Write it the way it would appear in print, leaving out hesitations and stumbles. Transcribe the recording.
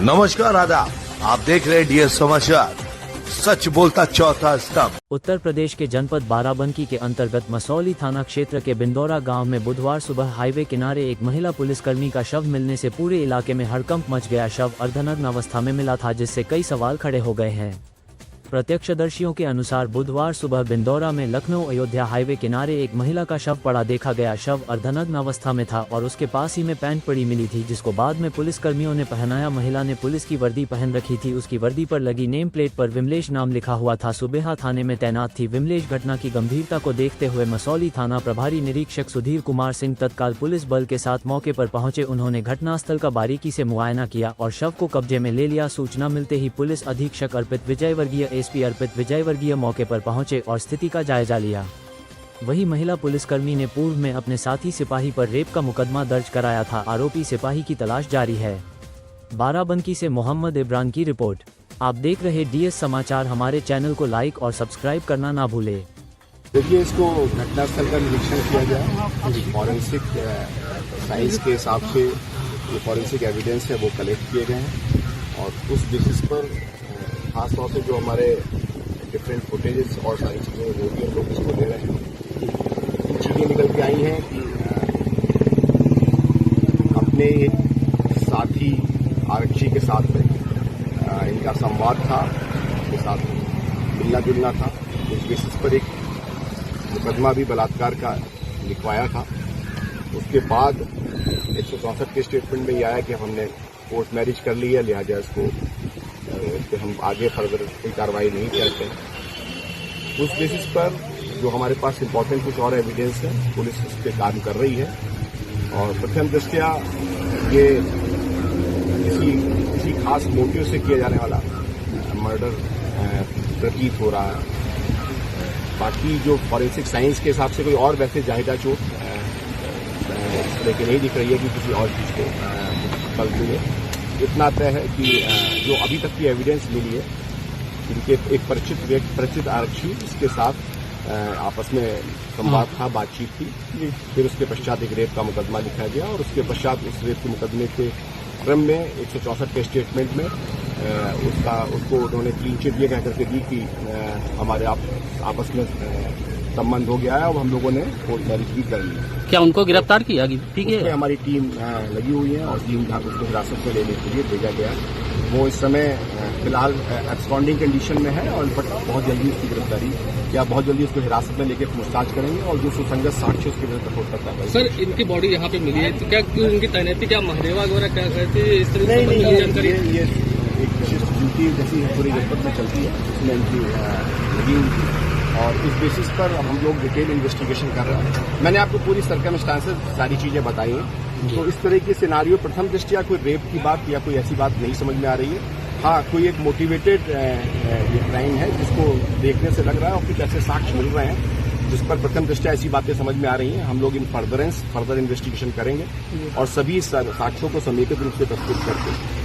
नमस्कार आदाब, आप देख रहे हैं डीएस समाचार। सच बोलता चौथा स्तंभ। उत्तर प्रदेश के जनपद बाराबंकी के अंतर्गत मसौली थाना क्षेत्र के बिंदौरा गांव में बुधवार सुबह हाईवे किनारे एक महिला पुलिसकर्मी का शव मिलने से पूरे इलाके में हड़कंप मच गया। शव अर्धनग्न अवस्था में मिला था, जिससे कई सवाल खड़े हो गए हैं। प्रत्यक्षदर्शियों के अनुसार बुधवार सुबह बिंदौरा में लखनऊ अयोध्या हाईवे किनारे एक महिला का शव पड़ा देखा गया। शव अर्धनग्न अवस्था में था और उसके पास ही में पैंट पड़ी मिली थी, जिसको बाद में पुलिसकर्मियों ने पहनाया। महिला ने पुलिस की वर्दी पहन रखी थी। उसकी वर्दी पर लगी नेम प्लेट पर विमलेश नाम लिखा हुआ था। सुबेहा थाने में तैनात थी विमलेश। घटना की गंभीरता को देखते हुए मसौली थाना प्रभारी निरीक्षक सुधीर कुमार सिंह तत्काल पुलिस बल के साथ मौके पर पहुंचे। उन्होंने घटनास्थल का बारीकी से मुआयना किया और शव को कब्जे में ले लिया। सूचना मिलते ही पुलिस अधीक्षक अर्पित विजयवर्गीय एसपी अर्पित विजयवर्गीय मौके पर पहुंचे और स्थिति का जायजा लिया। वही महिला पुलिसकर्मी ने पूर्व में अपने साथी सिपाही पर रेप का मुकदमा दर्ज कराया था। आरोपी सिपाही की तलाश जारी है। बाराबंकी से मोहम्मद इब्रान की रिपोर्ट। आप देख रहे डीएस समाचार। हमारे चैनल को लाइक और सब्सक्राइब करना ना भूले। देखिए, इसको घटनास्थल का निरीक्षण किया गया। फॉरेंसिक साइंस के हिसाब से जो फॉरेंसिक एविडेंस है वो कलेक्ट किए गए हैं और उस बेसिस पर खासतौर से जो हमारे डिफरेंट फुटेजेस और सारी चीज़ें जो भी हम लोग इसको ले रहे हैं, चीज़ें निकल के आई हैं कि अपने एक साथी आरक्षी के साथ में इनका संवाद था, उनके साथ मिलना जुलना था। उस बेसिस पर एक मुकदमा भी बलात्कार का लिखवाया था। उसके बाद 164 के स्टेटमेंट में ये आया कि हमने कोर्ट मैरिज कर ली है, लिहाजा इसको हम आगे फर्दर कोई कार्रवाई नहीं करते। उस बेसिस पर जो हमारे पास इम्पोर्टेंट कुछ और एविडेंस है, पुलिस इस पर काम कर रही है और प्रथम दृष्टया ये किसी खास मोटिव से किया जाने वाला मर्डर प्रतीत हो रहा है। बाकी जो फॉरेंसिक साइंस के हिसाब से कोई और वैसे जाहिदा चोट लेकिन नहीं दिख रही है कि किसी और चीज को बल मिले। इतना तय है कि जो अभी तक की एविडेंस मिली है, इनके एक परिचित आरक्षी इसके साथ आपस में संवाद था, बातचीत थी। फिर उसके पश्चात एक रेप का मुकदमा लिखा गया और उसके पश्चात उस रेप के मुकदमे के क्रम में 164 के स्टेटमेंट में उसको उन्होंने क्लीन चिट ये कह करके दी कि हमारे आपस में संबंध हो गया है और हम लोगों ने कोर्ट मैरिज भी कर ली। क्या उनको गिरफ्तार किया? ठीक है, हमारी टीम लगी हुई है और टीम उसको हिरासत में लेने के लिए भेजा गया। वो इस समय फिलहाल एब्सकॉन्डिंग कंडीशन में है और बहुत जल्दी उसकी गिरफ्तारी या बहुत जल्दी उसको हिरासत में लेकर पूछताछ करेंगे और जो सुसंगत साक्ष्य उसके विरुद्ध रिपोर्ट करता है। सर, इनकी बॉडी यहाँ पे मिली है, तो क्या उनकी तैनाती क्या महदेवा वगैरह क्या कहते हैं इस तरह की जानकारी? ये एक विशिष्ट ड्यूटी जैसी पूरी जनपद में चलती है, उसमें इनकी लगी हुई थी और इस बेसिस पर हम लोग डिटेल इन्वेस्टिगेशन कर रहे हैं। मैंने आपको पूरी सर्कमस्टांसेस सारी चीजें बताई हैं। तो इस तरह के सिनारियो प्रथम दृष्टया कोई रेप की बात या कोई ऐसी बात नहीं समझ में आ रही है। हाँ, कोई एक मोटिवेटेड क्राइम है जिसको देखने से लग रहा है और कुछ ऐसे साक्ष्य मिल रहे हैं जिस पर प्रथम दृष्टया ऐसी बातें समझ में आ रही हैं। हम लोग इन फर्दर इन्वेस्टिगेशन करेंगे और सभी साक्ष्यों को समेकित रूप से प्रस्तुत करके